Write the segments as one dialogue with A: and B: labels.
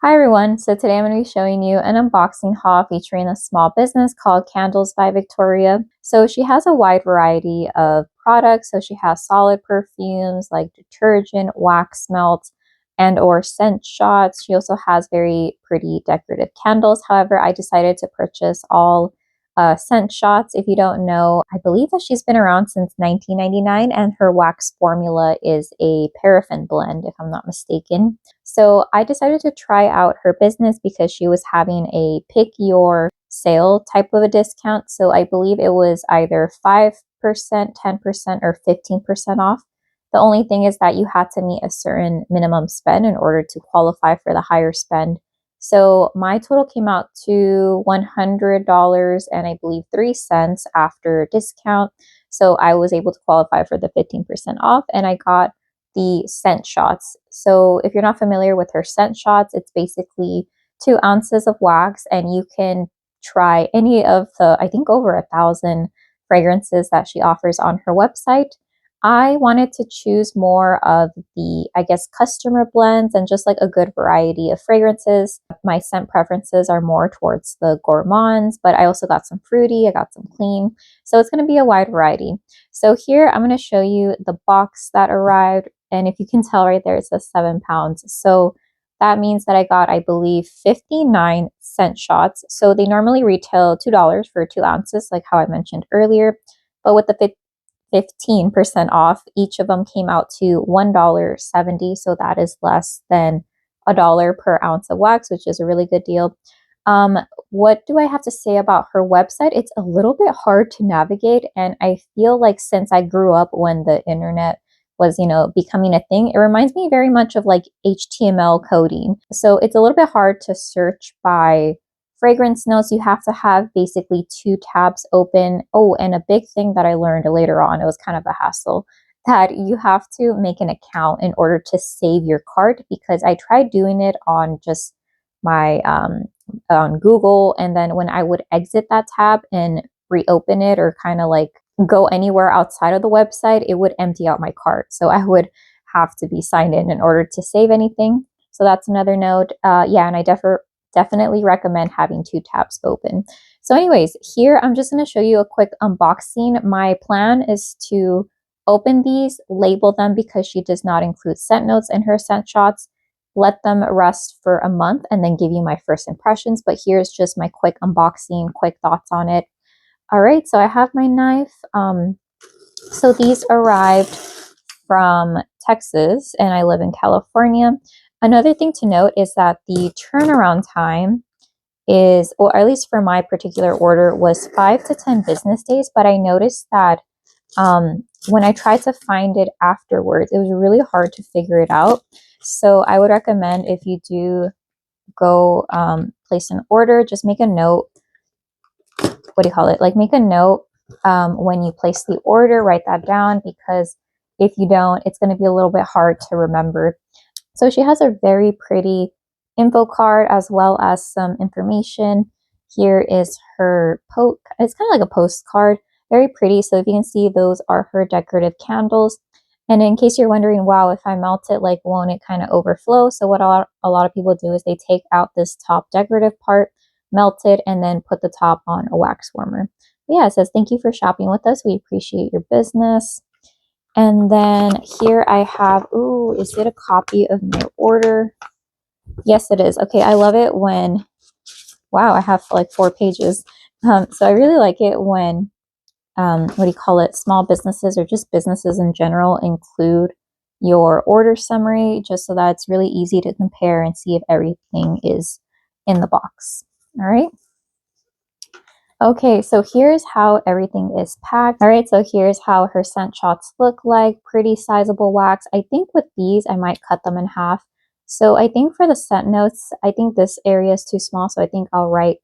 A: Hi everyone, so today I'm going to be showing you an unboxing haul featuring a small business called Candles by Victoria. So she has a wide variety of products. So she has solid perfumes like detergent, wax melt, and or scent shots. She also has very pretty decorative candles. However, I decided to purchase all scent shots. If you don't know, I believe that she's been around since 1999 and her wax formula is a paraffin blend, if I'm not mistaken. So I decided to try out her business because she was having a pick your sale type of a discount. So I believe it was either 5%, 10%, or 15% off. The only thing is that you had to meet a certain minimum spend in order to qualify for the higher spend. So my total came out to $100 and I believe 3 cents after discount. So I was able to qualify for the 15% off and I got the scent shots. So if you're not familiar with her scent shots, it's basically 2 ounces of wax and you can try any of the, I think over 1,000 fragrances that she offers on her website. I wanted to choose more of the, I guess, customer blends and just like a good variety of fragrances. My scent preferences are more towards the gourmands, but I also got some fruity, I got some clean. So it's going to be a wide variety. So here I'm going to show you the box that arrived. And if you can tell right there, it says 7 pounds. So that means that I got, I believe, 59 scent shots. So they normally retail $2 for 2 ounces, like how I mentioned earlier. But with the 15% off, each of them came out to $1.70. So that is less than $1 per ounce of wax, which is a really good deal. What do I have to say about her website? It's a little bit hard to navigate. And I feel like since I grew up when the internet was, becoming a thing, it reminds me very much of like HTML coding. So it's a little bit hard to search by fragrance notes. You have to have basically 2 tabs open. Oh, and a big thing that I learned later on, it was kind of a hassle, that you have to make an account in order to save your cart, because I tried doing it on just my on Google, and then when I would exit that tab and reopen it or kind of like go anywhere outside of the website, it would empty out my cart. So I would have to be signed in order to save anything. So that's another note. Yeah, and I definitely recommend having 2 tabs open. So anyways, here I'm just going to show you a quick unboxing. My plan is to open these, label them because she does not include scent notes in her scent shots, let them rest for a month, and then give you my first impressions. But here's just my quick unboxing, quick thoughts on it. All right, so I have my knife. So these arrived from Texas and I live in California. Another thing to note is that the turnaround time is, or at least for my particular order, was 5 to 10 business days. But I noticed that when I tried to find it afterwards, it was really hard to figure it out. So I would recommend, if you do go place an order, just make a note. What do you call it? Like make a note when you place the order, write that down, because if you don't, it's going to be a little bit hard to remember. So she has a very pretty info card as well as some information. Here is her it's kind of like a postcard, very pretty. So if you can see, those are her decorative candles. And in case you're wondering, wow, if I melt it, like, won't it kind of overflow? So what a lot of people do is they take out this top decorative part, melt it, and then put the top on a wax warmer. But yeah, it says, thank you for shopping with us. We appreciate your business. And then here I have, ooh, is it a copy of my order? Yes, it is. Okay, I love it when, wow, I have like 4 pages. So I really like it when, what do you call it? Small businesses or just businesses in general include your order summary, just so that it's really easy to compare and see if everything is in the box. All right. Okay, so here's how everything is packed. All right, so here's how her scent shots look like. Pretty sizable wax. I think with these, I might cut them in half. So I think for the scent notes, I think this area is too small, so I think I'll write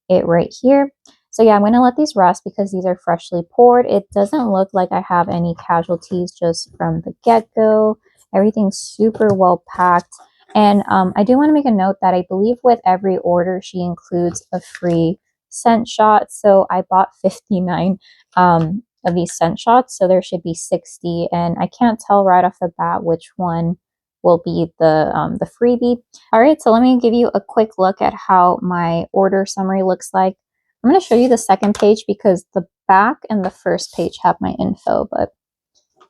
A: it right here. So yeah, I'm going to let these rest because these are freshly poured. It doesn't look like I have any casualties just from the get-go. Everything's super well packed. And I do want to make a note that I believe with every order, she includes a free scent shot. So I bought 59 of these scent shots, so there should be 60. And I can't tell right off the bat which one will be the freebie. All right, so let me give you a quick look at how my order summary looks like. I'm going to show you the second page because the back and the first page have my info, but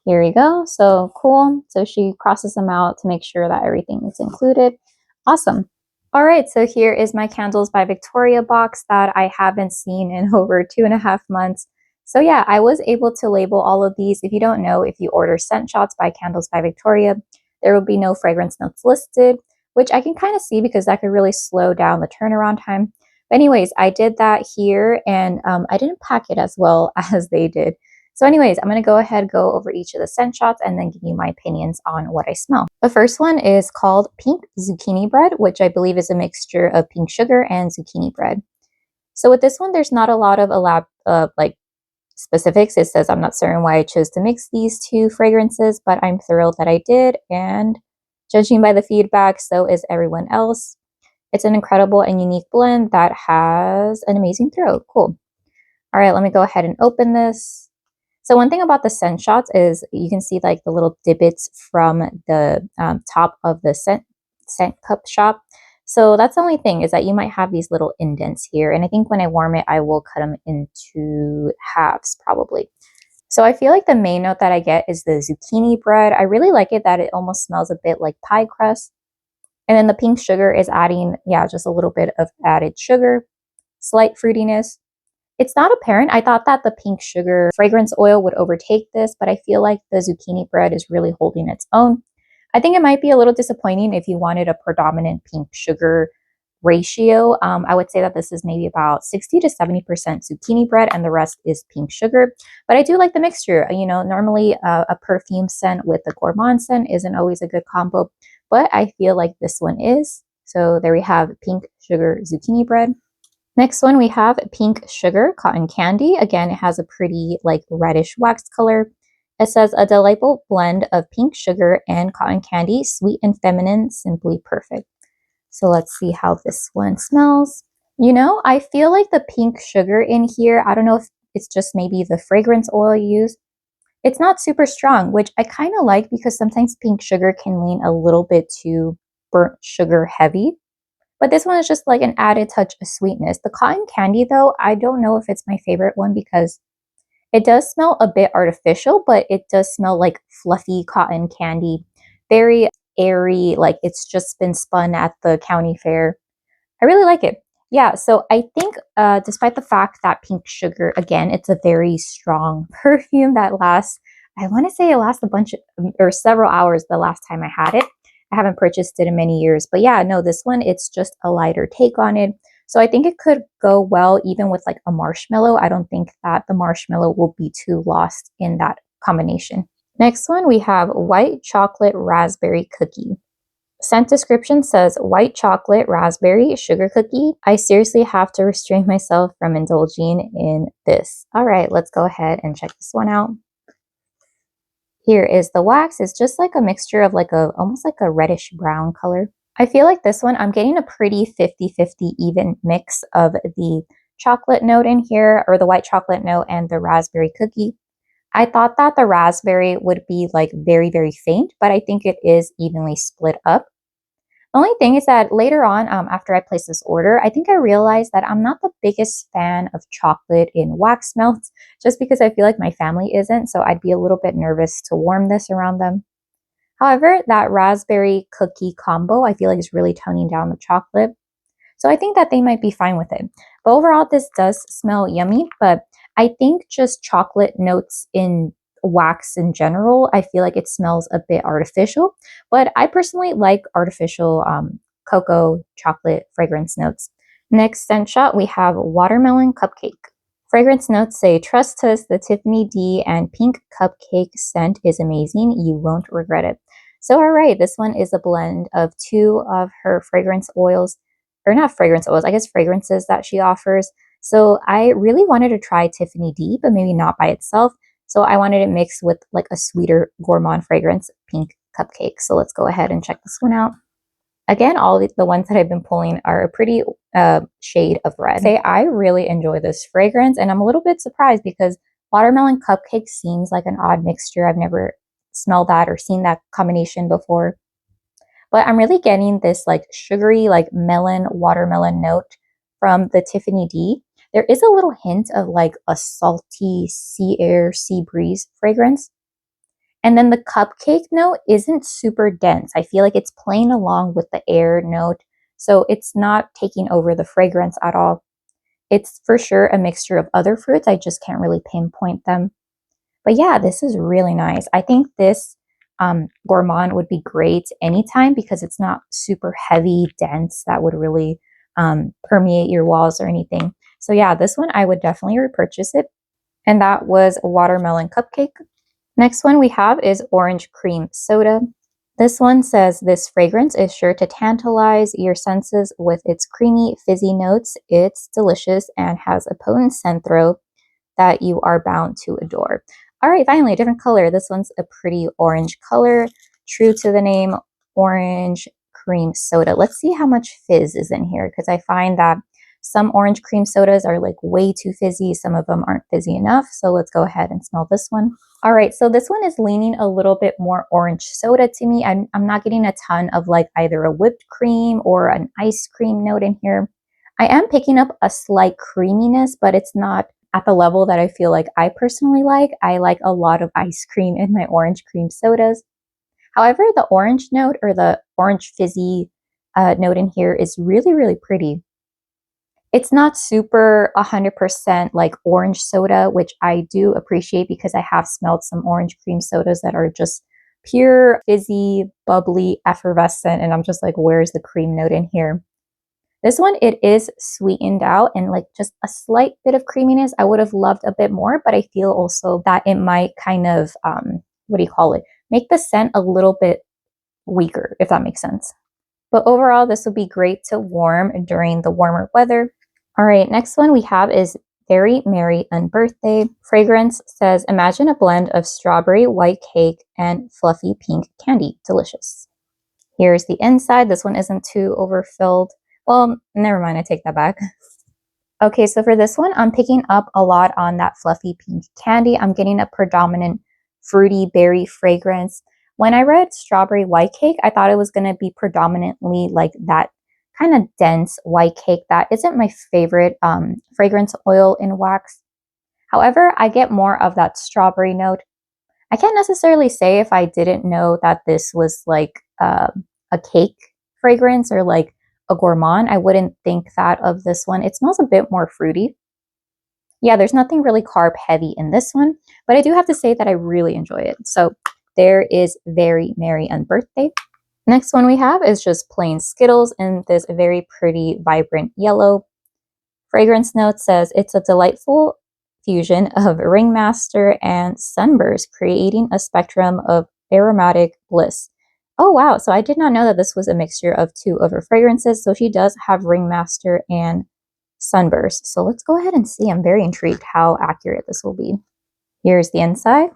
A: here we go. So cool. So she crosses them out to make sure that everything is included. Awesome. All right, so here is my Candles by Victoria box that I haven't seen in over 2.5 months. So yeah, I was able to label all of these. If you don't know, if you order Scent Shots by Candles by Victoria, there will be no fragrance notes listed, which I can kind of see because that could really slow down the turnaround time. But anyways, I did that here, and I didn't pack it as well as they did. So anyways, I'm going to go ahead, go over each of the scent shots and then give you my opinions on what I smell. The first one is called Pink Zucchini Bread, which I believe is a mixture of pink sugar and zucchini bread. So with this one, there's not a lot of like specifics. It says I'm not certain why I chose to mix these two fragrances, but I'm thrilled that I did. And judging by the feedback, so is everyone else. It's an incredible and unique blend that has an amazing throat. Cool. All right, let me go ahead and open this. So one thing about the scent shots is you can see like the little divots from the top of the scent cup shop. So that's the only thing, is that you might have these little indents here. And I think when I warm it, I will cut them into halves probably. So I feel like the main note that I get is the zucchini bread. I really like it that it almost smells a bit like pie crust. And then the pink sugar is adding, yeah, just a little bit of added sugar, slight fruitiness. It's not apparent. I thought that the pink sugar fragrance oil would overtake this, but I feel like the zucchini bread is really holding its own. I think it might be a little disappointing if you wanted a predominant pink sugar ratio. I would say that this is maybe about 60 to 70% zucchini bread and the rest is pink sugar. But I do like the mixture. You know, normally a perfume scent with a gourmand scent isn't always a good combo, but I feel like this one is. So there we have pink sugar zucchini bread. Next one, we have Pink Sugar Cotton Candy. Again, it has a pretty like reddish wax color. It says a delightful blend of pink sugar and cotton candy, sweet and feminine, simply perfect. So let's see how this one smells. You know, I feel like the pink sugar in here, I don't know if it's just maybe the fragrance oil used. It's not super strong, which I kind of like because sometimes pink sugar can lean a little bit too burnt sugar heavy. But this one is just like an added touch of sweetness. The cotton candy, though, I don't know if it's my favorite one because it does smell a bit artificial, but it does smell like fluffy cotton candy. Very airy, like it's just been spun at the county fair. I really like it. Yeah, so I think despite the fact that pink sugar, again, it's a very strong perfume that lasts, I want to say it lasts a bunch of, or several hours the last time I had it. I haven't purchased it in many years, but yeah, no, this one, it's just a lighter take on it. So I think it could go well even with like a marshmallow. I don't think that the marshmallow will be too lost in that combination. Next one, we have White Chocolate Raspberry Cookie. Scent description says white chocolate raspberry sugar cookie. I seriously have to restrain myself from indulging in this. All right, let's go ahead and check this one out. Here is the wax. It's just like a mixture of like almost like a reddish brown color. I feel like this one, I'm getting a pretty 50-50 even mix of the chocolate note in here, or the white chocolate note, and the raspberry cookie. I thought that the raspberry would be like very, very faint, but I think it is evenly split up. The only thing is that later on, after I placed this order, I think I realized that I'm not the biggest fan of chocolate in wax melts, just because I feel like my family isn't, so I'd be a little bit nervous to warm this around them. However, that raspberry cookie combo, I feel like is really toning down the chocolate, so I think that they might be fine with it. But overall, this does smell yummy, but I think just chocolate notes in wax in general, I feel like it smells a bit artificial, but I personally like artificial cocoa chocolate fragrance notes. Next scent shot, we have Watermelon Cupcake. Fragrance notes say, trust us, the Tiffany D and pink cupcake scent is amazing. You won't regret it. So all right, this one is a blend of two of her fragrance oils, or not fragrance oils, I guess fragrances that she offers. So I really wanted to try Tiffany D, but maybe not by itself. So I wanted it mixed with like a sweeter gourmand fragrance, pink cupcake. So let's go ahead and check this one out. Again, all the ones that I've been pulling are a pretty shade of red. I really enjoy this fragrance, and I'm a little bit surprised because watermelon cupcake seems like an odd mixture. I've never smelled that or seen that combination before. But I'm really getting this like sugary, like melon, watermelon note from the Tiffany D. There is a little hint of like a salty sea air, sea breeze fragrance. And then the cupcake note isn't super dense. I feel like it's playing along with the air note. So it's not taking over the fragrance at all. It's for sure a mixture of other fruits. I just can't really pinpoint them. But yeah, this is really nice. I think this gourmand would be great anytime because it's not super heavy, dense. That would really permeate your walls or anything. So yeah, this one I would definitely repurchase it. And that was a watermelon cupcake. Next one we have is orange cream soda. This one says this fragrance is sure to tantalize your senses with its creamy, fizzy notes. It's delicious and has a potent scent throw that you are bound to adore. All right, finally, a different color. This one's a pretty orange color, true to the name, orange cream soda. Let's see how much fizz is in here because I find that some orange cream sodas are like way too fizzy. Some of them aren't fizzy enough. So let's go ahead and smell this one. All right, so this one is leaning a little bit more orange soda to me. I'm not getting a ton of like either a whipped cream or an ice cream note in here. I am picking up a slight creaminess, but it's not at the level that I feel like I personally like. I like a lot of ice cream in my orange cream sodas. However, the orange note or the orange fizzy note in here is really, really pretty. It's not super 100% like orange soda, which I do appreciate because I have smelled some orange cream sodas that are just pure, fizzy, bubbly, effervescent. And I'm just like, where's the cream note in here? This one, it is sweetened out and like just a slight bit of creaminess. I would have loved a bit more, but I feel also that it might kind of, make the scent a little bit weaker, if that makes sense. But overall, this would be great to warm during the warmer weather. All right, next one we have is Very Merry Unbirthday. Fragrance says, imagine a blend of strawberry, white cake, and fluffy pink candy. Delicious. Here's the inside. This one isn't too overfilled. Well, never mind, I take that back. Okay, so for this one, I'm picking up a lot on that fluffy pink candy. I'm getting a predominant fruity berry fragrance. When I read strawberry white cake, I thought it was going to be predominantly like that kind of dense white cake. That isn't my favorite fragrance oil in wax. However, I get more of that strawberry note. I can't necessarily say if I didn't know that this was like a cake fragrance or like a gourmand. I wouldn't think that of this one. It smells a bit more fruity. Yeah, there's nothing really carb heavy in this one, but I do have to say that I really enjoy it. So there is Very Merry Unbirthday. Next one we have is just plain Skittles in this very pretty, vibrant yellow. Fragrance note says it's a delightful fusion of Ringmaster and Sunburst, creating a spectrum of aromatic bliss. Oh wow, so I did not know that this was a mixture of two of her fragrances. So she does have Ringmaster and Sunburst. So let's go ahead and see. I'm very intrigued how accurate this will be. Here's the inside.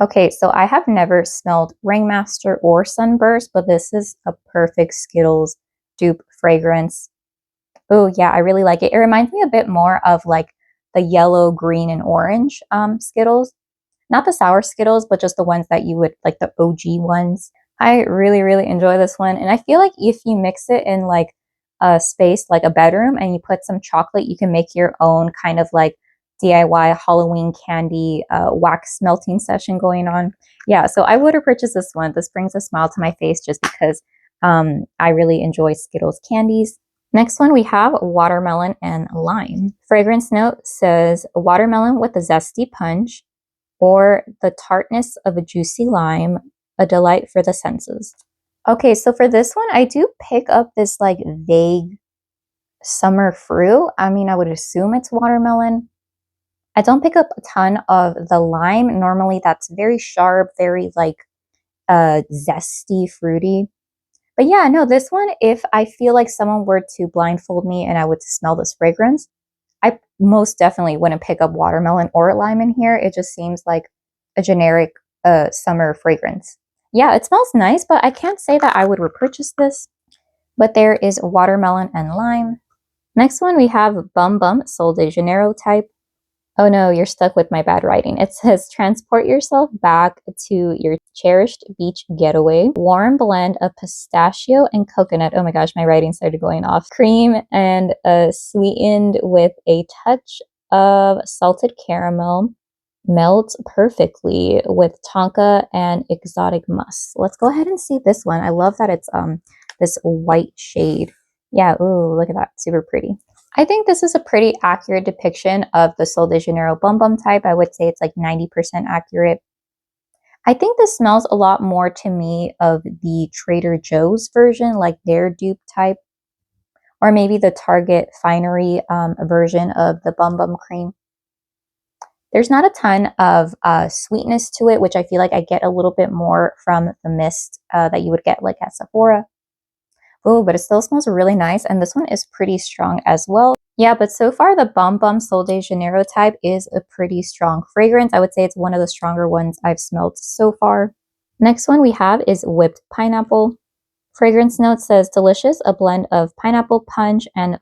A: Okay, so I have never smelled Ringmaster or Sunburst, but this is a perfect Skittles dupe fragrance. Oh yeah, I really like it. It reminds me a bit more of like the yellow, green, and orange Skittles. Not the sour Skittles, but just the ones that you would, like the OG ones. I really, really enjoy this one. And I feel like if you mix it in like a space, like a bedroom, and you put some chocolate, you can make your own kind of like DIY Halloween candy wax melting session going on. Yeah, so I would have purchased this one. This brings a smile to my face just because I really enjoy Skittles candies. Next one, we have watermelon and lime. Fragrance note says watermelon with a zesty punch or the tartness of a juicy lime, a delight for the senses. Okay, so for this one, I do pick up this like vague summer fruit. I mean, I would assume it's watermelon. I don't pick up a ton of the lime. Normally that's very sharp, very like zesty, fruity. But yeah, no, this one, if I feel like someone were to blindfold me and I would smell this fragrance, I most definitely wouldn't pick up watermelon or lime in here. It just seems like a generic summer fragrance. Yeah, it smells nice, but I can't say that I would repurchase this. But there is watermelon and lime. Next one, we have Bum Sol de Janeiro Type. Oh no, you're stuck with my bad writing. It says, transport yourself back to your cherished beach getaway. Warm blend of pistachio and coconut. Oh my gosh, my writing started going off. Cream and sweetened with a touch of salted caramel. Melts perfectly with tonka and exotic musk. Let's go ahead and see this one. I love that it's this white shade. Yeah, ooh, look at that. Super pretty. I think this is a pretty accurate depiction of the Sol de Janeiro Bum Bum type. I would say it's like 90% accurate. I think this smells a lot more to me of the Trader Joe's version, like their dupe type, or maybe the Target Finery version of the Bum Bum cream. There's not a ton of sweetness to it, which I feel like I get a little bit more from the mist that you would get like at Sephora. Oh, but it still smells really nice, and this one is pretty strong as well. Yeah, but so far the Bum Bum Sol de Janeiro type is a pretty strong fragrance. I would say it's one of the stronger ones I've smelled so far. Next one we have is Whipped Pineapple. Fragrance note says delicious, a blend of pineapple punch and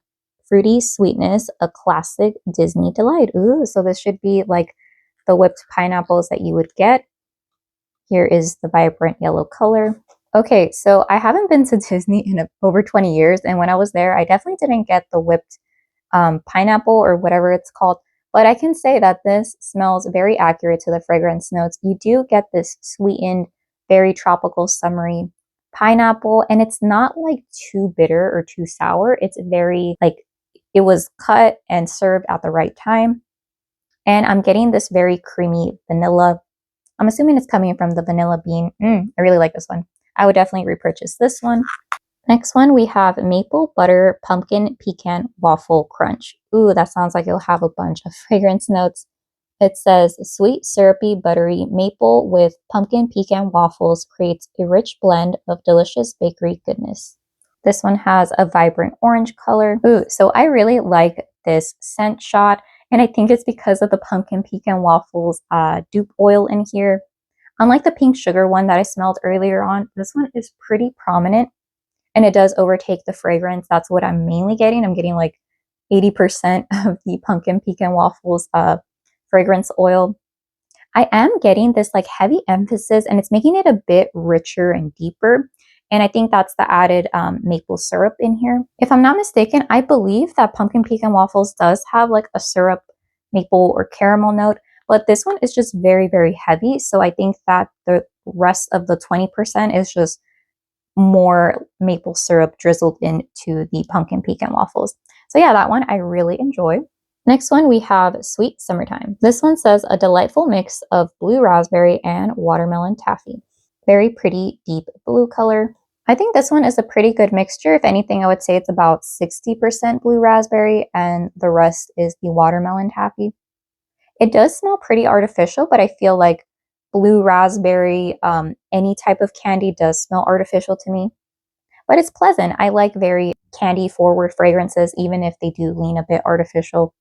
A: fruity sweetness, a classic Disney delight. Ooh, so this should be like the whipped pineapples that you would get. Here is the vibrant yellow color. Okay, so I haven't been to Disney in over 20 years, and when I was there, I definitely didn't get the whipped pineapple or whatever it's called, but I can say that this smells very accurate to the fragrance notes. You do get this sweetened, very tropical, summery pineapple, and it's not like too bitter or too sour. It's very like it was cut and served at the right time, and I'm getting this very creamy vanilla. I'm assuming it's coming from the vanilla bean. I really like this one. I would definitely repurchase this one. Next one, we have Maple Butter Pumpkin Pecan Waffle Crunch. Ooh, that sounds like it'll have a bunch of fragrance notes. It says, sweet, syrupy, buttery maple with pumpkin pecan waffles creates a rich blend of delicious bakery goodness. This one has a vibrant orange color. Ooh, so I really like this scent shot, and I think it's because of the pumpkin pecan waffles dupe oil in here. Unlike the pink sugar one that I smelled earlier on, this one is pretty prominent, and it does overtake the fragrance. That's what I'm mainly getting. I'm getting like 80% of the pumpkin pecan waffles fragrance oil. I am getting this like heavy emphasis, and it's making it a bit richer and deeper. And I think that's the added maple syrup in here. If I'm not mistaken, I believe that pumpkin pecan waffles does have like a syrup, maple, or caramel note, but this one is just very, very heavy. So I think that the rest of the 20% is just more maple syrup drizzled into the pumpkin pecan waffles. So yeah, that one I really enjoy. Next one, we have Sweet Summertime. This one says a delightful mix of blue raspberry and watermelon taffy. Very pretty deep blue color. I think this one is a pretty good mixture. If anything, I would say it's about 60% blue raspberry and the rest is the watermelon taffy. It does smell pretty artificial, but I feel like blue raspberry, any type of candy does smell artificial to me. But it's pleasant. I like very candy forward fragrances, even if they do lean a bit artificial.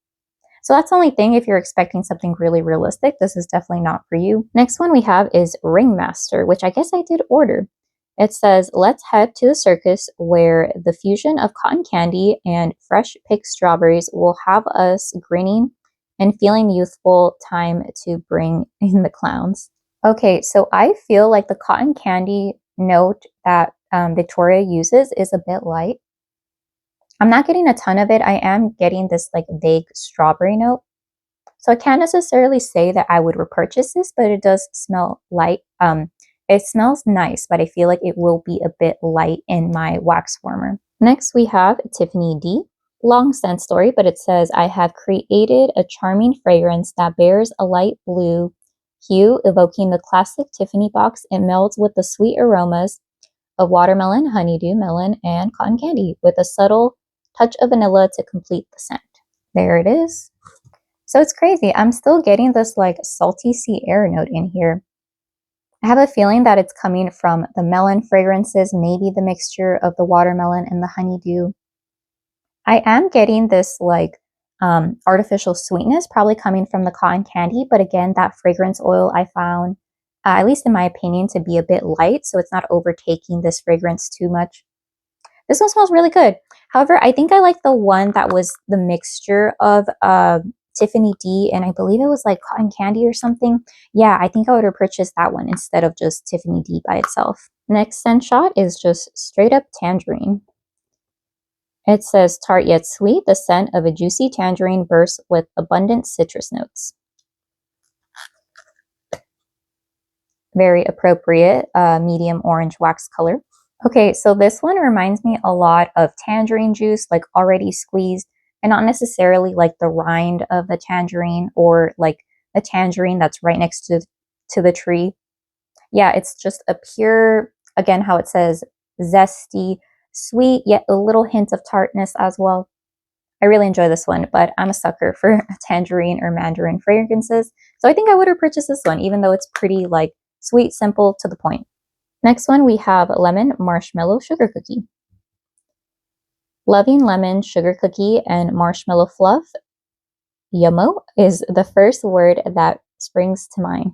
A: So that's the only thing. If you're expecting something really realistic, this is definitely not for you. Next one we have is Ringmaster, which I guess I did order. It says, let's head to the circus where the fusion of cotton candy and fresh picked strawberries will have us grinning and feeling youthful. Time to bring in the clowns. Okay, so I feel like the cotton candy note that Victoria uses is a bit light. I'm not getting a ton of it. I am getting this like vague strawberry note. So I can't necessarily say that I would repurchase this, but it does smell light. It smells nice, but I feel like it will be a bit light in my wax warmer. Next, we have Tiffany D. Long scent story, but it says, I have created a charming fragrance that bears a light blue hue, evoking the classic Tiffany box. It melds with the sweet aromas of watermelon, honeydew, melon, and cotton candy, with a subtle touch of vanilla to complete the scent. There it is. So it's crazy. I'm still getting this like salty sea air note in here. I have a feeling that it's coming from the melon fragrances, maybe the mixture of the watermelon and the honeydew. I am getting this like artificial sweetness, probably coming from the cotton candy, but again, that fragrance oil I found, at least in my opinion, to be a bit light, so it's not overtaking this fragrance too much. This one smells really good. However, I think I like the one that was the mixture of Tiffany D, and I believe it was like cotton candy or something. Yeah, I think I would have purchased that one instead of just Tiffany D by itself. Next scent shot is just straight up tangerine. It says, tart yet sweet, the scent of a juicy tangerine bursts with abundant citrus notes. Very appropriate, medium orange wax color. Okay, so this one reminds me a lot of tangerine juice, like already squeezed, and not necessarily like the rind of the tangerine or like the tangerine that's right next to the tree. Yeah, it's just a pure, again, how it says, zesty, sweet, yet a little hint of tartness as well. I really enjoy this one, but I'm a sucker for tangerine or mandarin fragrances. So I think I would have purchased this one, even though it's pretty like sweet, simple, to the point. Next one, we have lemon marshmallow sugar cookie. Loving lemon sugar cookie and marshmallow fluff, yummo, is the first word that springs to mind.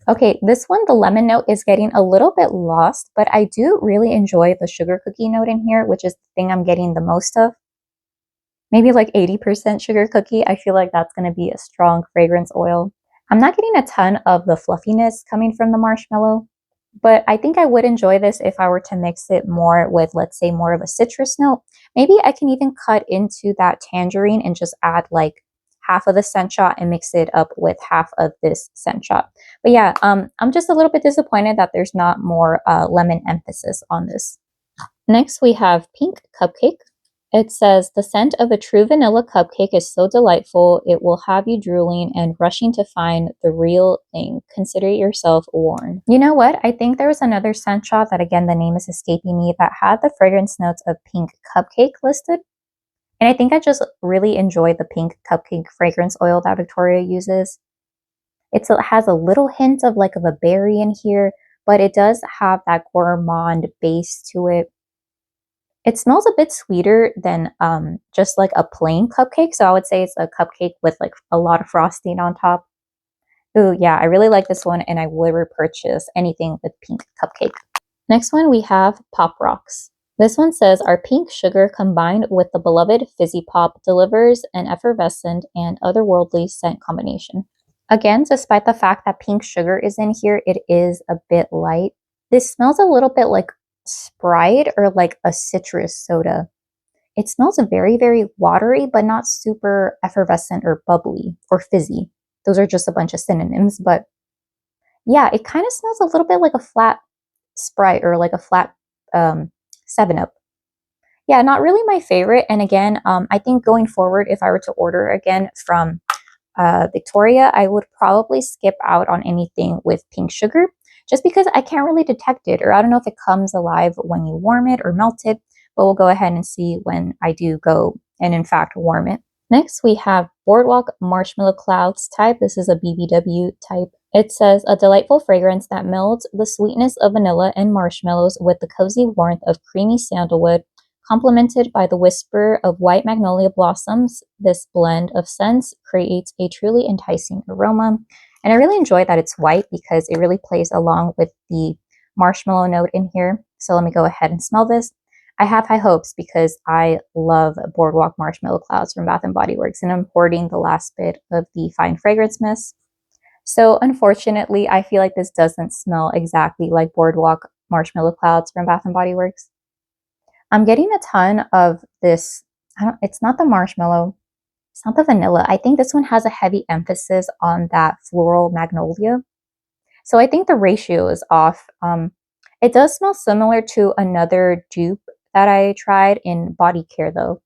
A: Okay, this one, the lemon note is getting a little bit lost, but I do really enjoy the sugar cookie note in here, which is the thing I'm getting the most of. Maybe like 80% sugar cookie. I feel like that's going to be a strong fragrance oil. I'm not getting a ton of the fluffiness coming from the marshmallow, but I think I would enjoy this if I were to mix it more with, let's say, more of a citrus note. Maybe I can even cut into that tangerine and just add like half of the scent shot and mix it up with half of this scent shot. But yeah, I'm just a little bit disappointed that there's not more lemon emphasis on this. Next, we have pink cupcake. It says, the scent of a true vanilla cupcake is so delightful, it will have you drooling and rushing to find the real thing. Consider yourself warned. You know what? I think there was another scent shot that, again, the name is escaping me, that had the fragrance notes of pink cupcake listed. And I think I just really enjoy the pink cupcake fragrance oil that Victoria uses. It has a little hint of like of a berry in here, but it does have that gourmand base to it. It smells a bit sweeter than just like a plain cupcake. So I would say it's a cupcake with like a lot of frosting on top. Ooh, yeah, I really like this one and I would repurchase anything with pink cupcake. Next one, we have Pop Rocks. This one says, our pink sugar combined with the beloved fizzy pop delivers an effervescent and otherworldly scent combination. Again, despite the fact that pink sugar is in here, it is a bit light. This smells a little bit like Sprite or like a citrus soda. It smells very, very watery, but not super effervescent or bubbly or fizzy. Those are just a bunch of synonyms, but yeah, it kind of smells a little bit like a flat Sprite or like a flat 7-Up. Yeah, not really my favorite. And again, I think going forward, if I were to order again from Victoria, I would probably skip out on anything with pink sugar, just because I can't really detect it, or I don't know if it comes alive when you warm it or melt it, but we'll go ahead and see when I do go and in fact warm it. Next, we have Boardwalk Marshmallow Clouds Type. This is a BBW type. It says, a delightful fragrance that melds the sweetness of vanilla and marshmallows with the cozy warmth of creamy sandalwood, complemented by the whisper of white magnolia blossoms. This blend of scents creates a truly enticing aroma. And I really enjoy that it's white because it really plays along with the marshmallow note in here. So let me go ahead and smell this. I have high hopes because I love Boardwalk Marshmallow Clouds from Bath & Body Works, and I'm hoarding the last bit of the Fine Fragrance Mist. So unfortunately, I feel like this doesn't smell exactly like Boardwalk Marshmallow Clouds from Bath & Body Works. I'm getting a ton of this, it's not the marshmallow, it's not the vanilla. I think this one has a heavy emphasis on that floral magnolia. So I think the ratio is off. It does smell similar to another dupe that I tried in body care though.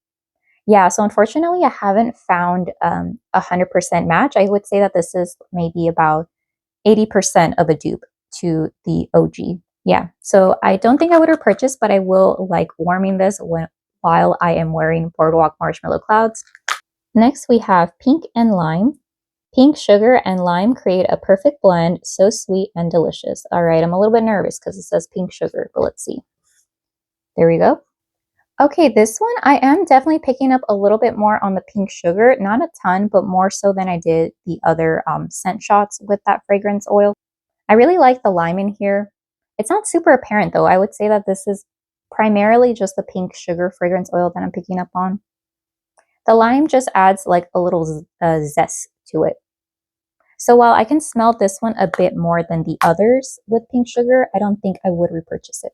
A: Yeah, so unfortunately I haven't found 100% match. I would say that this is maybe about 80% of a dupe to the OG. Yeah, so I don't think I would have purchased, but I will like warming this while I am wearing Boardwalk Marshmallow Clouds. Next, we have Pink and Lime. Pink sugar and lime create a perfect blend, so sweet and delicious. All right, I'm a little bit nervous because it says pink sugar, but let's see. There we go. Okay, this one I am definitely picking up a little bit more on the pink sugar. Not a ton, but more so than I did the other scent shots with that fragrance oil. I really like the lime in here. It's not super apparent though. I would say that this is primarily just the pink sugar fragrance oil that I'm picking up on. The lime just adds like a little zest to it. So while I can smell this one a bit more than the others with pink sugar, I don't think I would repurchase it.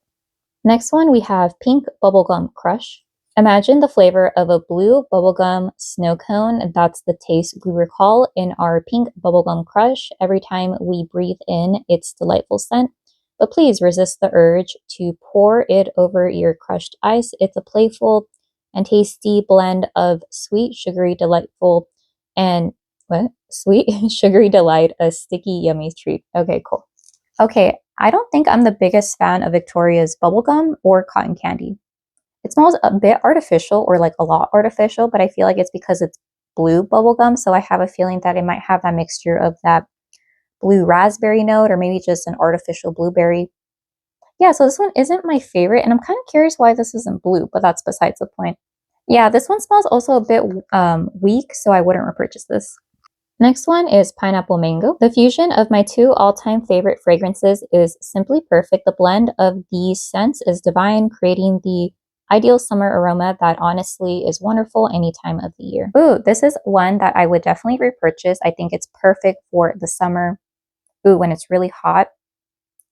A: Next one, we have Pink Bubblegum Crush. Imagine the flavor of a blue bubblegum snow cone. That's the taste we recall in our Pink Bubblegum Crush. Every time we breathe in its delightful scent. But please resist the urge to pour it over your crushed ice. It's a playful and tasty blend of sweet, sugary, delightful, and sweet, sugary delight, a sticky, yummy treat. Okay, cool. Okay, I don't think I'm the biggest fan of Victoria's bubblegum or cotton candy. It smells a bit artificial, or like a lot artificial, but I feel like it's because it's blue bubblegum, so I have a feeling that it might have that mixture of that blue raspberry note, or maybe just an artificial blueberry. Yeah, so this one isn't my favorite, and I'm kind of curious why this isn't blue, but that's besides the point. Yeah, this one smells also a bit weak, so I wouldn't repurchase this. Next one is Pineapple Mango. The fusion of my two all-time favorite fragrances is simply perfect. The blend of these scents is divine, creating the ideal summer aroma that honestly is wonderful any time of the year. Ooh, this is one that I would definitely repurchase. I think it's perfect for the summer. Ooh, when it's really hot.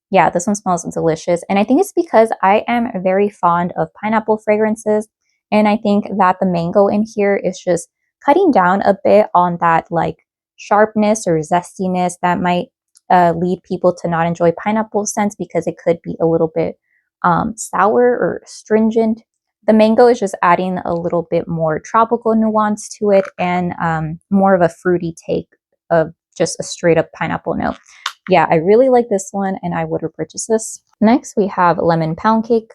A: Yeah, this one smells delicious. And I think it's because I am very fond of pineapple fragrances. And I think that the mango in here is just cutting down a bit on that like sharpness or zestiness that might lead people to not enjoy pineapple scents because it could be a little bit sour or astringent. The mango is just adding a little bit more tropical nuance to it and more of a fruity take of just a straight up pineapple note. Yeah, I really like this one and I would repurchase this. Next, we have Lemon Poundcake.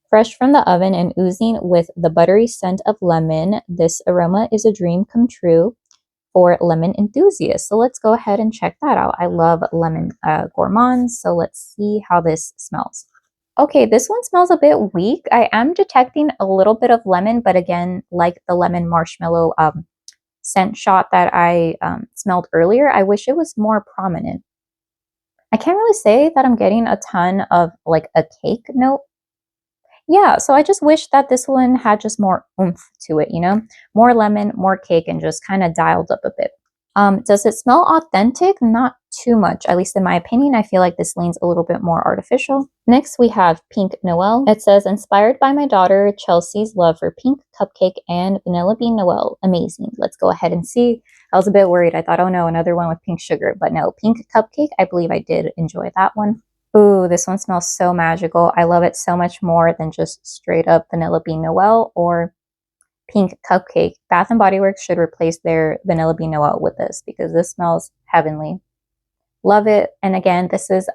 A: Fresh from the oven and oozing with the buttery scent of lemon, this aroma is a dream come true for lemon enthusiasts. So let's go ahead and check that out. I love lemon gourmands, so let's see how this smells. Okay, this one smells a bit weak. I am detecting a little bit of lemon, but again, like the lemon marshmallow scent shot that I smelled earlier, I wish it was more prominent. I can't really say that I'm getting a ton of like a cake note. Yeah, so I just wish that this one had just more oomph to it, you know? More lemon, more cake, and just kind of dialed up a bit. Does it smell authentic? Not too much, at least in my opinion. I feel like this leans a little bit more artificial. Next, we have Pink Noel. It says, inspired by my daughter Chelsea's love for pink cupcake and vanilla bean Noel. Amazing. Let's go ahead and see. I was a bit worried. I thought, oh no, another one with pink sugar. But no, pink cupcake. I believe I did enjoy that one. Ooh, this one smells so magical. I love it so much more than just straight up vanilla bean Noel or pink cupcake. Bath & Body Works should replace their vanilla bean Noel with this because this smells heavenly. Love it. And again, this is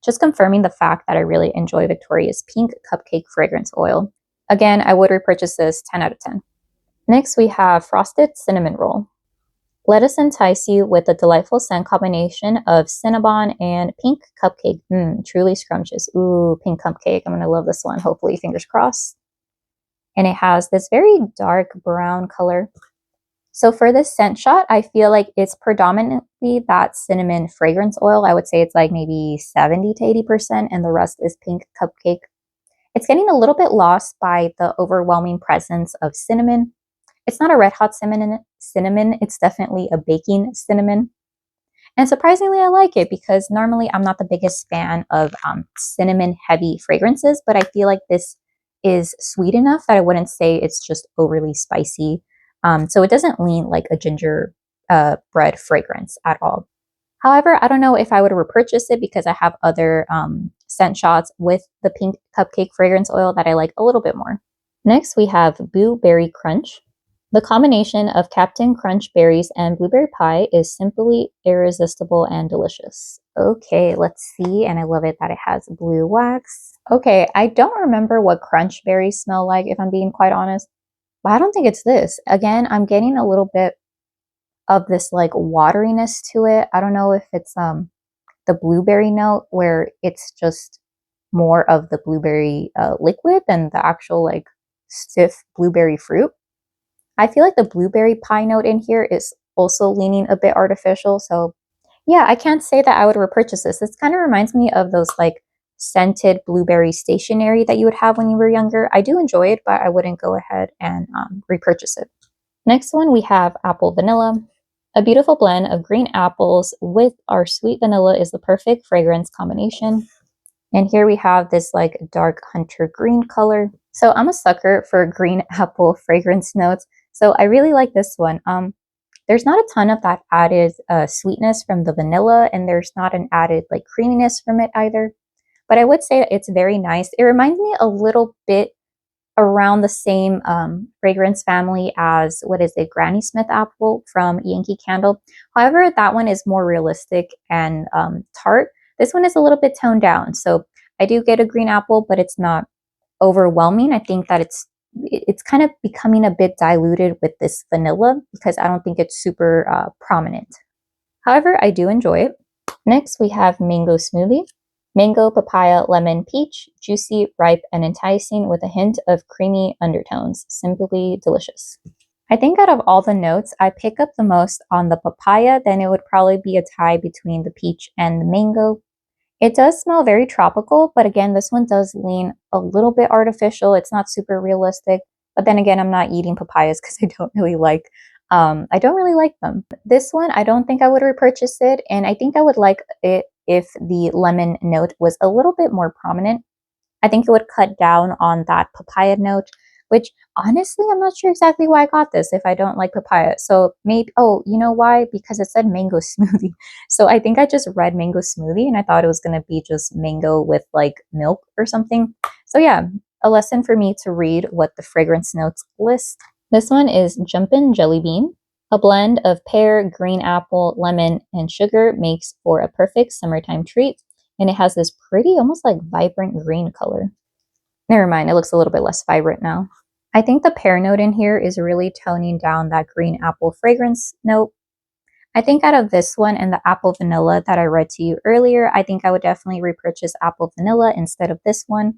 A: just confirming the fact that I really enjoy Victoria's pink cupcake fragrance oil. Again, I would repurchase this 10 out of 10. Next, we have Frosted Cinnamon Roll. Let us entice you with a delightful scent combination of Cinnabon and pink cupcake. Truly scrumptious. Ooh, pink cupcake. I'm going to love this one. Hopefully, fingers crossed. And it has this very dark brown color. So for this scent shot, I feel like it's predominantly that cinnamon fragrance oil. I would say it's like maybe 70 to 80%, and the rest is pink cupcake. It's getting a little bit lost by the overwhelming presence of cinnamon. It's not a red hot cinnamon. It's definitely a baking cinnamon. And surprisingly, I like it because normally I'm not the biggest fan of cinnamon heavy fragrances, but I feel like this is sweet enough that I wouldn't say it's just overly spicy. So it doesn't lean like a ginger bread fragrance at all. However, I don't know if I would repurchase it because I have other scent shots with the pink cupcake fragrance oil that I like a little bit more. Next, we have Blueberry Crunch. The combination of Captain Crunch berries and blueberry pie is simply irresistible and delicious. Okay, let's see. And I love it that it has blue wax. Okay, I don't remember what crunch berries smell like, if I'm being quite honest. But I don't think it's this. Again, I'm getting a little bit of this like wateriness to it. I don't know if it's the blueberry note where it's just more of the blueberry liquid than the actual like stiff blueberry fruit. I feel like the blueberry pie note in here is also leaning a bit artificial. So yeah, I can't say that I would repurchase this. This kind of reminds me of those like scented blueberry stationery that you would have when you were younger. I do enjoy it, but I wouldn't go ahead and repurchase it. Next one, we have apple vanilla. A beautiful blend of green apples with our sweet vanilla is the perfect fragrance combination. And here we have this like dark hunter green color. So I'm a sucker for green apple fragrance notes. So I really like this one. There's not a ton of that added sweetness from the vanilla, and there's not an added like creaminess from it either. But I would say that it's very nice. It reminds me a little bit around the same fragrance family as, what is it, Granny Smith apple from Yankee Candle. However, that one is more realistic and tart. This one is a little bit toned down. So I do get a green apple, but it's not overwhelming. I think that it's kind of becoming a bit diluted with this vanilla because I don't think it's super prominent. However, I do enjoy it. Next, we have mango smoothie. Mango, papaya, lemon, peach, juicy, ripe, and enticing with a hint of creamy undertones. Simply delicious. I think out of all the notes, I pick up the most on the papaya, then it would probably be a tie between the peach and the mango. It does smell very tropical, but again, this one does lean a little bit artificial. It's not super realistic, but then again, I'm not eating papayas because I don't really like them. This one, I don't think I would repurchase it, and I think I would like it if the lemon note was a little bit more prominent. I think it would cut down on that papaya note, which honestly, I'm not sure exactly why I got this if I don't like papaya. So maybe, oh, you know why? Because it said mango smoothie. So I think I just read mango smoothie and I thought it was going to be just mango with like milk or something. So yeah, a lesson for me to read what the fragrance notes list. This one is Jumpin Jellybean. A blend of pear, green apple, lemon, and sugar makes for a perfect summertime treat. And it has this pretty, almost like vibrant green color. Never mind, it looks a little bit less vibrant now. I think the pear note in here is really toning down that green apple fragrance note. I think out of this one and the apple vanilla that I read to you earlier, I think I would definitely repurchase apple vanilla instead of this one.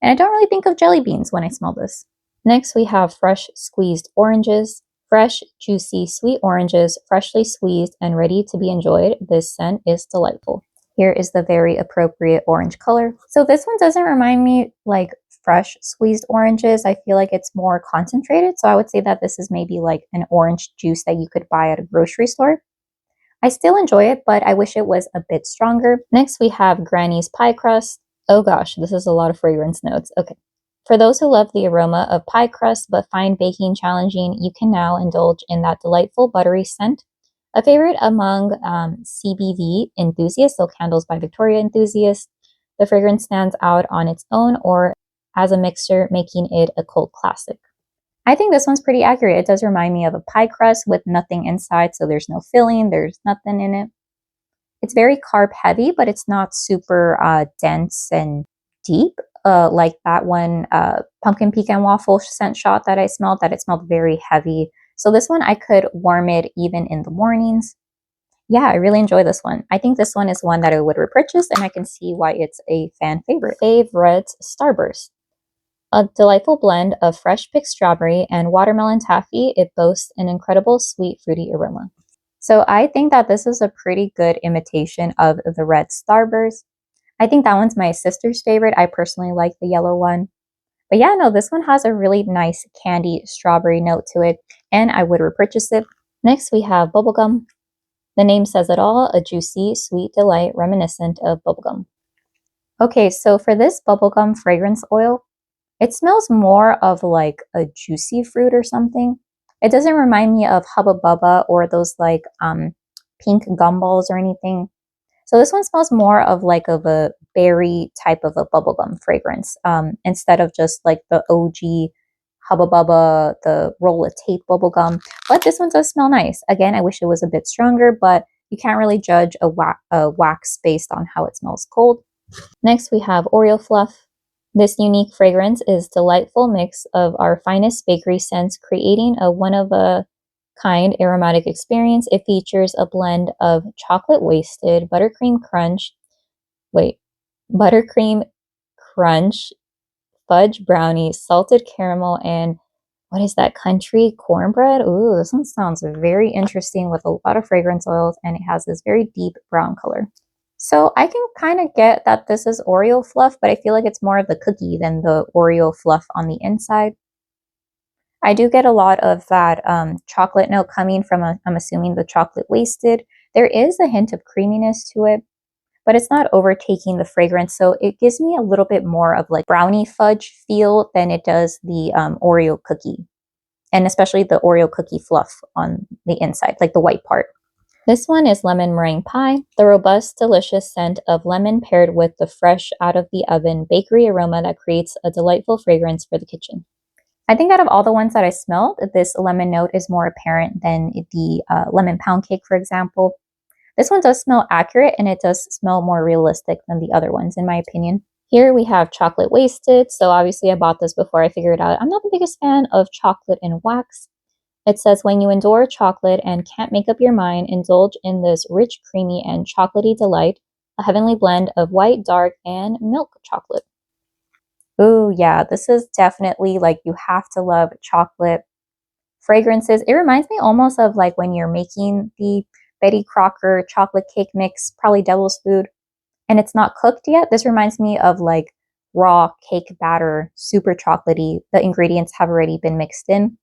A: And I don't really think of jelly beans when I smell this. Next, we have fresh squeezed oranges. Fresh, juicy, sweet oranges, freshly squeezed and ready to be enjoyed. This scent is delightful. Here is the very appropriate orange color. So this one doesn't remind me like fresh squeezed oranges. I feel like it's more concentrated. So I would say that this is maybe like an orange juice that you could buy at a grocery store. I still enjoy it, but I wish it was a bit stronger. Next, we have Granny's Pie Crust. Oh gosh, this is a lot of fragrance notes. Okay. For those who love the aroma of pie crust but find baking challenging, you can now indulge in that delightful buttery scent. A favorite among CBV enthusiasts, so Candles by Victoria enthusiasts, the fragrance stands out on its own or as a mixture, making it a cult classic. I think this one's pretty accurate. It does remind me of a pie crust with nothing inside, so there's no filling, there's nothing in it. It's very carb heavy, but it's not super dense and deep. Like that one pumpkin pecan waffle scent shot that I smelled, that it smelled very heavy. So this one, I could warm it even in the mornings. Yeah, I really enjoy this one. I think this one is one that I would repurchase, and I can see why it's a fan favorite. FavREDS Starburst. A delightful blend of fresh picked strawberry and watermelon taffy, it boasts an incredible sweet fruity aroma. So I think that this is a pretty good imitation of the red Starburst. I think that one's my sister's favorite. I personally like the yellow one. But yeah, no, this one has a really nice candy strawberry note to it, and I would repurchase it. Next, we have Bubblegum. The name says it all, a juicy, sweet delight reminiscent of bubblegum. Okay, so for this bubblegum fragrance oil, it smells more of like a juicy fruit or something. It doesn't remind me of Hubba Bubba or those like pink gumballs or anything. So this one smells more of like of a berry type of a bubblegum fragrance instead of just like the OG Hubba Bubba, the roll of tape bubblegum. But this one does smell nice. Again, I wish it was a bit stronger, but you can't really judge a wax based on how it smells cold. Next, we have Oreo Fluff. This unique fragrance is a delightful mix of our finest bakery scents, creating a one-of-a-kind aromatic experience. It features a blend of chocolate wasted, buttercream crunch, fudge brownie, salted caramel, and what is that, country cornbread? Ooh, this one sounds very interesting with a lot of fragrance oils, and it has this very deep brown color. So I can kind of get that this is Oreo Fluff, but I feel like it's more of the cookie than the Oreo Fluff on the inside. I do get a lot of that chocolate note coming from, I'm assuming, the chocolate wasted. There is a hint of creaminess to it, but it's not overtaking the fragrance. So it gives me a little bit more of like brownie fudge feel than it does the Oreo cookie. And especially the Oreo cookie fluff on the inside, like the white part. This one is Lemon Meringue Pie, the robust, delicious scent of lemon paired with the fresh out of the oven bakery aroma that creates a delightful fragrance for the kitchen. I think out of all the ones that I smelled, this lemon note is more apparent than the lemon pound cake, for example. This one does smell accurate and it does smell more realistic than the other ones, in my opinion. Here we have chocolate wasted. So obviously I bought this before I figured out I'm not the biggest fan of chocolate and wax. It says, when you adore chocolate and can't make up your mind, indulge in this rich, creamy, and chocolatey delight, a heavenly blend of white, dark, and milk chocolate. Ooh, yeah, this is definitely like, you have to love chocolate fragrances. It reminds me almost of like when you're making the Betty Crocker chocolate cake mix, probably devil's food, and it's not cooked yet. This reminds me of like raw cake batter, super chocolatey. The ingredients have already been mixed in.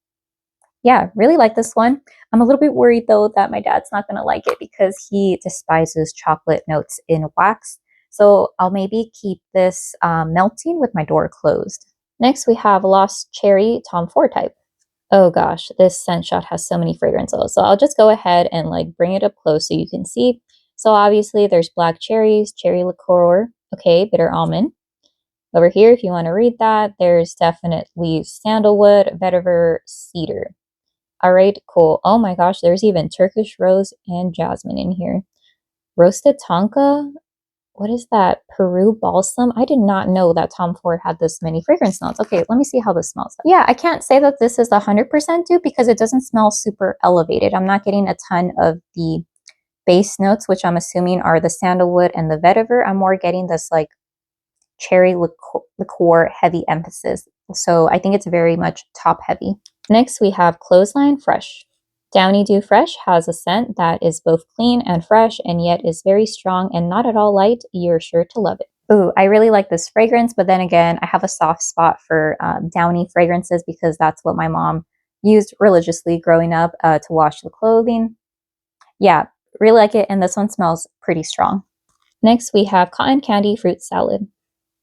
A: Yeah, really like this one. I'm a little bit worried though that my dad's not going to like it because he despises chocolate notes in wax. So I'll maybe keep this melting with my door closed. Next we have Lost Cherry Tom Ford Type. Oh gosh, this scent shot has so many fragrances. So I'll just go ahead and like bring it up close so you can see. So obviously there's black cherries, cherry liqueur, okay, bitter almond. Over here, if you want to read that, there's definitely sandalwood, vetiver, cedar. All right, cool. Oh my gosh, there's even Turkish rose and jasmine in here. Roasted tonka? What is that? Peru balsam? I did not know that Tom Ford had this many fragrance notes. Okay, let me see how this smells. Yeah, I can't say that this is 100% dupe because it doesn't smell super elevated. I'm not getting a ton of the base notes, which I'm assuming are the sandalwood and the vetiver. I'm more getting this like cherry liqueur heavy emphasis. So I think it's very much top heavy. Next, we have Clothesline Fresh. Downy Dew Fresh has a scent that is both clean and fresh and yet is very strong and not at all light. You're sure to love it. Ooh, I really like this fragrance, but then again, I have a soft spot for Downy fragrances because that's what my mom used religiously growing up to wash the clothing. Yeah, really like it, and this one smells pretty strong. Next, we have Cotton Candy Fruit Salad.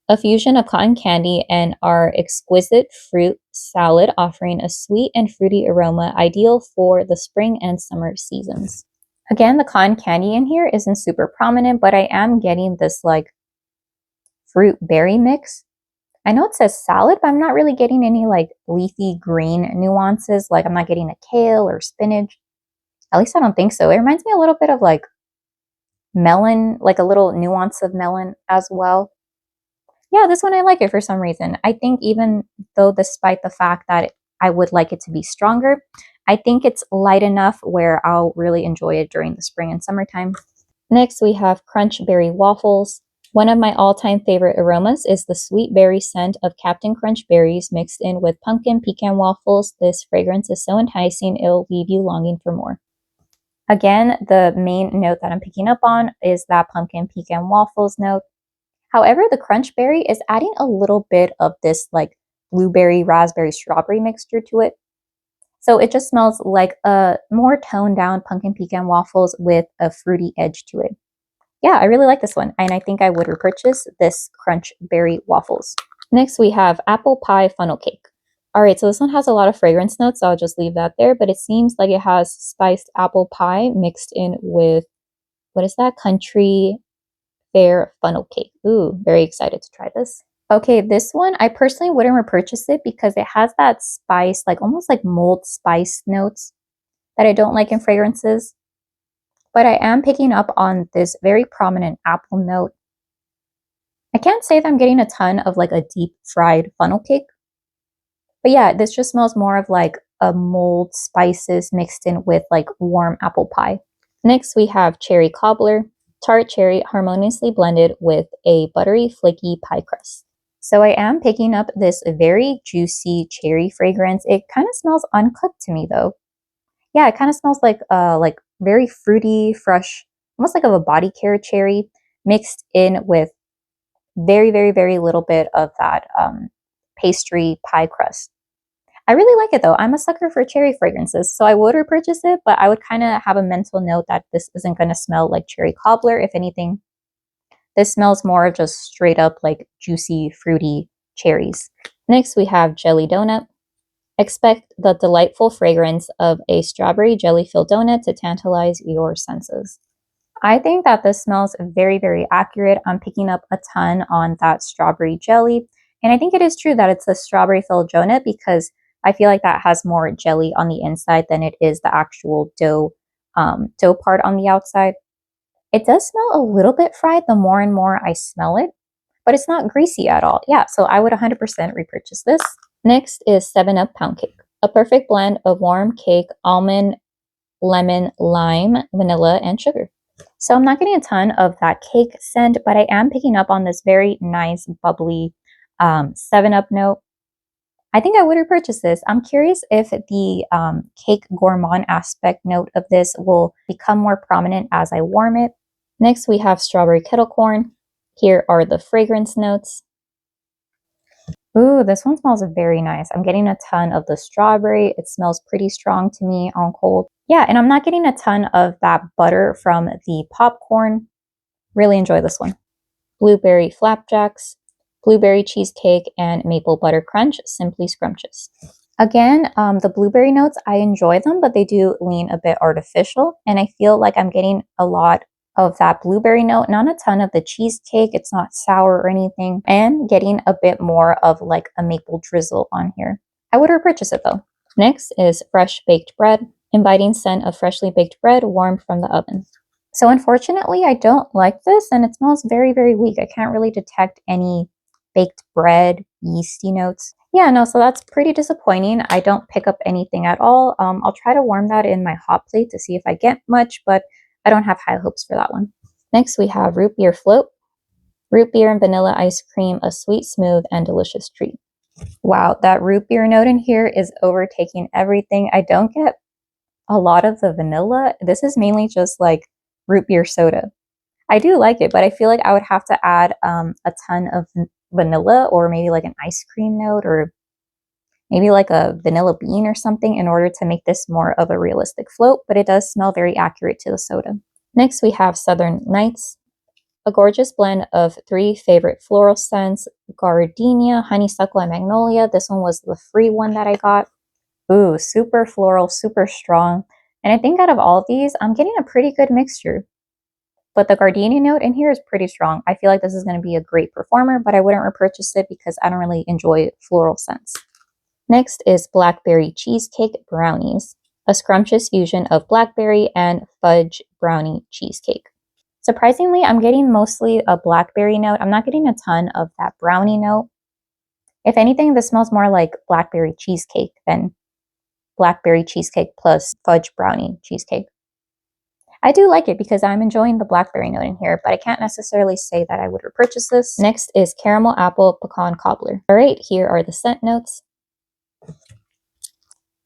A: A fusion of cotton candy and our exquisite fruit salad, offering a sweet and fruity aroma ideal for the spring and summer seasons. Again, the cotton candy in here isn't super prominent, but I am getting this like fruit berry mix. I know it says salad, but I'm not really getting any like leafy green nuances. Like I'm not getting a kale or spinach. At least I don't think so. It reminds me a little bit of like melon, like a little nuance of melon as well. Yeah, this one I like it for some reason. I think even though despite the fact that I would like it to be stronger, I think it's light enough where I'll really enjoy it during the spring and summertime. Next, we have Crunchberry Waffles. One of my all-time favorite aromas is the sweet berry scent of Captain Crunch berries mixed in with pumpkin pecan waffles. This fragrance is so enticing, it'll leave you longing for more. Again, the main note that I'm picking up on is that pumpkin pecan waffles note. However, the Crunchberry is adding a little bit of this like blueberry, raspberry, strawberry mixture to it. So it just smells like a more toned down pumpkin pecan waffles with a fruity edge to it. Yeah, I really like this one, and I think I would repurchase this Crunchberry waffles. Next, we have Apple Pie Funnel Cake. All right, so this one has a lot of fragrance notes, so I'll just leave that there, but it seems like it has spiced apple pie mixed in with, what is that? Country Fair funnel cake. Ooh, very excited to try this. Okay, this one, I personally wouldn't repurchase it because it has that spice, like almost like mulled spice notes that I don't like in fragrances. But I am picking up on this very prominent apple note. I can't say that I'm getting a ton of like a deep fried funnel cake. But yeah, this just smells more of like a mulled spices mixed in with like warm apple pie. Next, we have Cherry Cobbler. Tart cherry harmoniously blended with a buttery, flaky pie crust. So I am picking up this very juicy cherry fragrance. It kind of smells uncooked to me though. Yeah, it kind of smells like very fruity, fresh, almost like of a body care cherry mixed in with very, very, very little bit of that pastry pie crust. I really like it though. I'm a sucker for cherry fragrances, so I would repurchase it, but I would kind of have a mental note that this isn't going to smell like cherry cobbler. If anything, this smells more of just straight up like juicy, fruity cherries. Next, we have Jelly Donut. Expect the delightful fragrance of a strawberry jelly-filled donut to tantalize your senses. I think that this smells very, very accurate. I'm picking up a ton on that strawberry jelly. And I think it is true that it's a strawberry-filled donut because I feel like that has more jelly on the inside than it is the actual dough part on the outside. It does smell a little bit fried the more and more I smell it, but it's not greasy at all. Yeah, so I would 100% repurchase this. Next is 7-Up Poundcake, a perfect blend of warm cake, almond, lemon, lime, vanilla, and sugar. So I'm not getting a ton of that cake scent, but I am picking up on this very nice, bubbly 7-Up note. I think I would repurchase this. I'm curious if the cake gourmand aspect note of this will become more prominent as I warm it. Next, we have strawberry Kettlecorn. Here are the fragrance notes. Ooh, this one smells very nice. I'm getting a ton of the strawberry. It smells pretty strong to me on cold. Yeah, and I'm not getting a ton of that butter from the popcorn. Really enjoy this one. Blueberry Flapjacks, blueberry cheesecake, and maple butter crunch, simply scrumptious. Again, the blueberry notes, I enjoy them, but they do lean a bit artificial, and I feel like I'm getting a lot of that blueberry note, not a ton of the cheesecake. It's not sour or anything, and getting a bit more of like a maple drizzle on here. I would repurchase it though. Next is fresh baked bread, inviting scent of freshly baked bread warmed from the oven. So unfortunately, I don't like this, and it smells very, very weak. I can't really detect any baked bread, yeasty notes. Yeah, no, so that's pretty disappointing. I don't pick up anything at all. I'll try to warm that in my hot plate to see if I get much, but I don't have high hopes for that one. Next, we have Rootbeer Float. Root beer and vanilla ice cream, a sweet, smooth, and delicious treat. Wow, that root beer note in here is overtaking everything. I don't get a lot of the vanilla. This is mainly just like root beer soda. I do like it, but I feel like I would have to add a ton of vanilla or maybe like an ice cream note or maybe like a vanilla bean or something in order to make this more of a realistic float, but it does smell very accurate to the soda. Next, we have Southern Nights, a gorgeous blend of 3 favorite floral scents, gardenia, honeysuckle, and magnolia. This one was the free one that I got. Ooh, super floral, super strong. And I think out of all of these, I'm getting a pretty good mixture. But the gardenia note in here is pretty strong. I feel like this is going to be a great performer, but I wouldn't repurchase it because I don't really enjoy floral scents. Next is Blackberry Cheesecake Brownies, a scrumptious fusion of blackberry and fudge brownie cheesecake. Surprisingly, I'm getting mostly a blackberry note. I'm not getting a ton of that brownie note. If anything, this smells more like blackberry cheesecake than blackberry cheesecake plus fudge brownie cheesecake. I do like it because I'm enjoying the blackberry note in here, but I can't necessarily say that I would repurchase this. Next is Caramel Apple Pecan Cobbler. All right, here are the scent notes.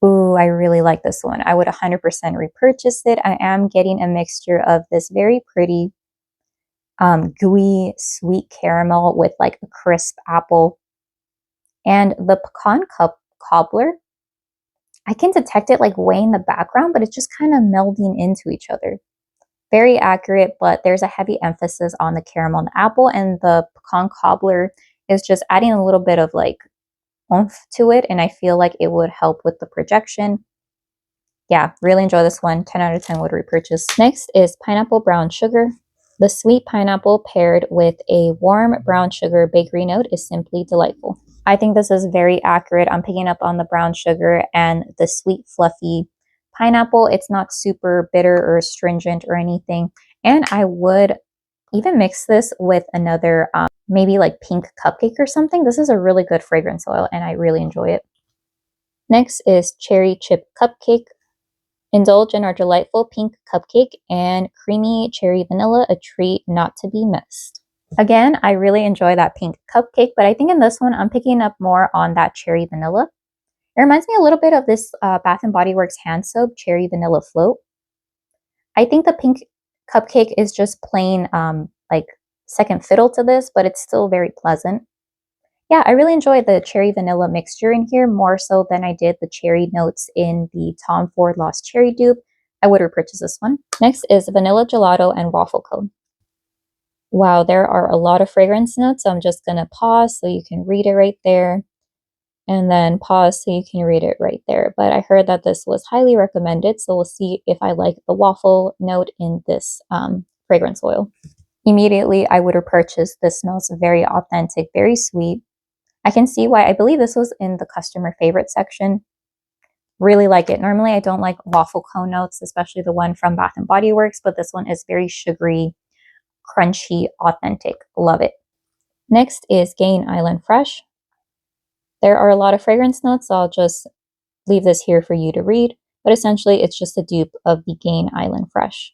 A: Ooh, I really like this one. I would 100% repurchase it. I am getting a mixture of this very pretty gooey sweet caramel with like a crisp apple. And the pecan cobbler, I can detect it like way in the background, but it's just kind of melding into each other. Very accurate, but there's a heavy emphasis on the caramel and the apple, and the pecan cobbler is just adding a little bit of like oomph to it, and I feel like it would help with the projection. Yeah, really enjoy this one. 10 out of 10 would repurchase. Next is Pineapple Brown Sugar. The sweet pineapple paired with a warm brown sugar bakery note is simply delightful. I think this is very accurate. I'm picking up on the brown sugar and the sweet, fluffy pineapple. It's not super bitter or astringent or anything. And I would even mix this with another maybe like pink cupcake or something. This is a really good fragrance oil and I really enjoy it. Next is Cherry Chip Cupcake. Indulge in our delightful pink cupcake and creamy cherry vanilla, a treat not to be missed. Again, I really enjoy that pink cupcake, but I think in this one, I'm picking up more on that cherry vanilla. It reminds me a little bit of this Bath & Body Works hand soap, Cherry Vanilla Float. I think the pink cupcake is just plain like second fiddle to this, but it's still very pleasant. Yeah, I really enjoyed the cherry vanilla mixture in here more so than I did the cherry notes in the Tom Ford Lost Cherry dupe. I would repurchase this one. Next is vanilla gelato and waffle cone. Wow, there are a lot of fragrance notes, so I'm just gonna pause so you can read it right there, and then pause so you can read it right there. But I heard that this was highly recommended, so we'll see if I like the waffle note in this fragrance oil. Immediately, I would repurchase. This smells very authentic, very sweet. I can see why. I believe this was in the customer favorite section. Really like it. Normally, I don't like waffle cone notes, especially the one from Bath & Body Works, but this one is very sugary, crunchy, authentic. Love it. Next is Gain Island Fresh. There are a lot of fragrance notes, so I'll just leave this here for you to read, but essentially it's just a dupe of the Gain Island Fresh.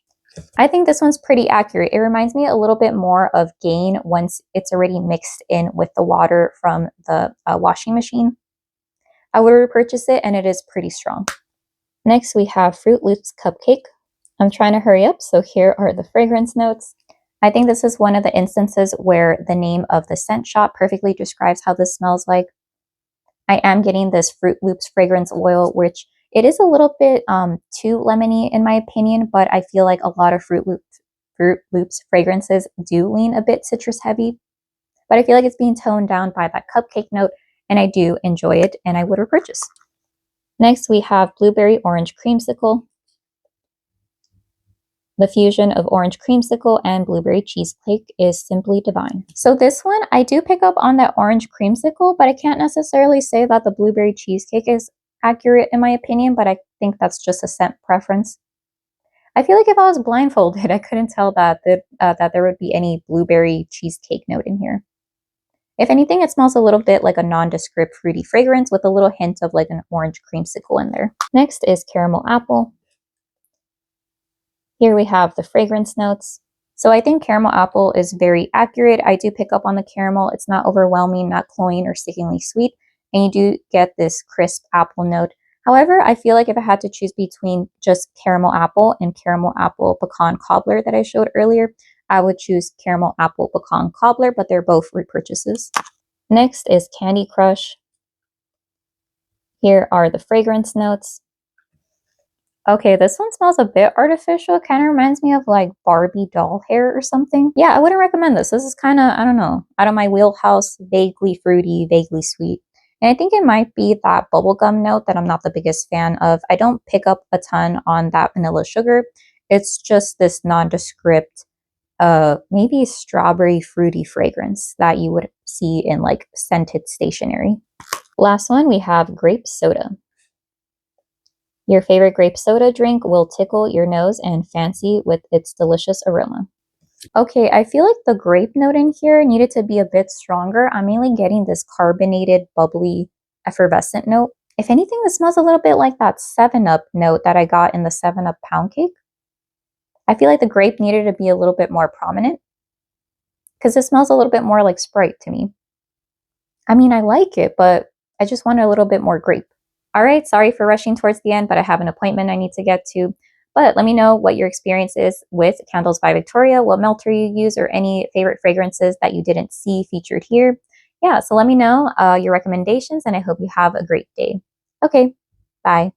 A: I think this one's pretty accurate. It reminds me a little bit more of Gain once it's already mixed in with the water from the washing machine. I would repurchase it, and it is pretty strong. Next, we have Fruit Loops Cupcake. I'm trying to hurry up, so here are the fragrance notes. I think this is one of the instances where the name of the scent shop perfectly describes how this smells like. I am getting this Fruit Loops fragrance oil, which it is a little bit too lemony in my opinion, but I feel like a lot of Fruit Loops fragrances do lean a bit citrus heavy. But I feel like it's being toned down by that cupcake note, and I do enjoy it, and I would repurchase. Next, we have Blueberry Orange Creamsicle. The fusion of orange creamsicle and blueberry cheesecake is simply divine. So this one, I do pick up on that orange creamsicle, but I can't necessarily say that the blueberry cheesecake is accurate in my opinion, but I think that's just a scent preference. I feel like if I was blindfolded, I couldn't tell that there would be any blueberry cheesecake note in here. If anything, it smells a little bit like a nondescript fruity fragrance with a little hint of like an orange creamsicle in there. Next is Caramel Apple. Here we have the fragrance notes. So I think caramel apple is very accurate. I do pick up on the caramel. It's not overwhelming, not cloying or stickingly sweet. And you do get this crisp apple note. However, I feel like if I had to choose between just caramel apple and caramel apple pecan cobbler that I showed earlier, I would choose caramel apple pecan cobbler, but they're both repurchases. Next is Candy Crush. Here are the fragrance notes. Okay, this one smells a bit artificial. It kind of reminds me of like Barbie doll hair or something. Yeah, I wouldn't recommend this. This is kind of, I don't know, out of my wheelhouse, vaguely fruity, vaguely sweet. And I think it might be that bubblegum note that I'm not the biggest fan of. I don't pick up a ton on that vanilla sugar. It's just this nondescript, maybe strawberry fruity fragrance that you would see in like scented stationery. Last one, we have Grape Soda. Your favorite grape soda drink will tickle your nose and fancy with its delicious aroma. Okay, I feel like the grape note in here needed to be a bit stronger. I'm mainly getting this carbonated, bubbly, effervescent note. If anything, this smells a little bit like that 7-Up note that I got in the 7-Up Poundcake. I feel like the grape needed to be a little bit more prominent because it smells a little bit more like Sprite to me. I mean, I like it, but I just wanted a little bit more grape. All right, sorry for rushing towards the end, but I have an appointment I need to get to. But let me know what your experience is with Candles by Victoria, what melter you use, or any favorite fragrances that you didn't see featured here. Yeah, so let me know your recommendations, and I hope you have a great day. Okay, bye.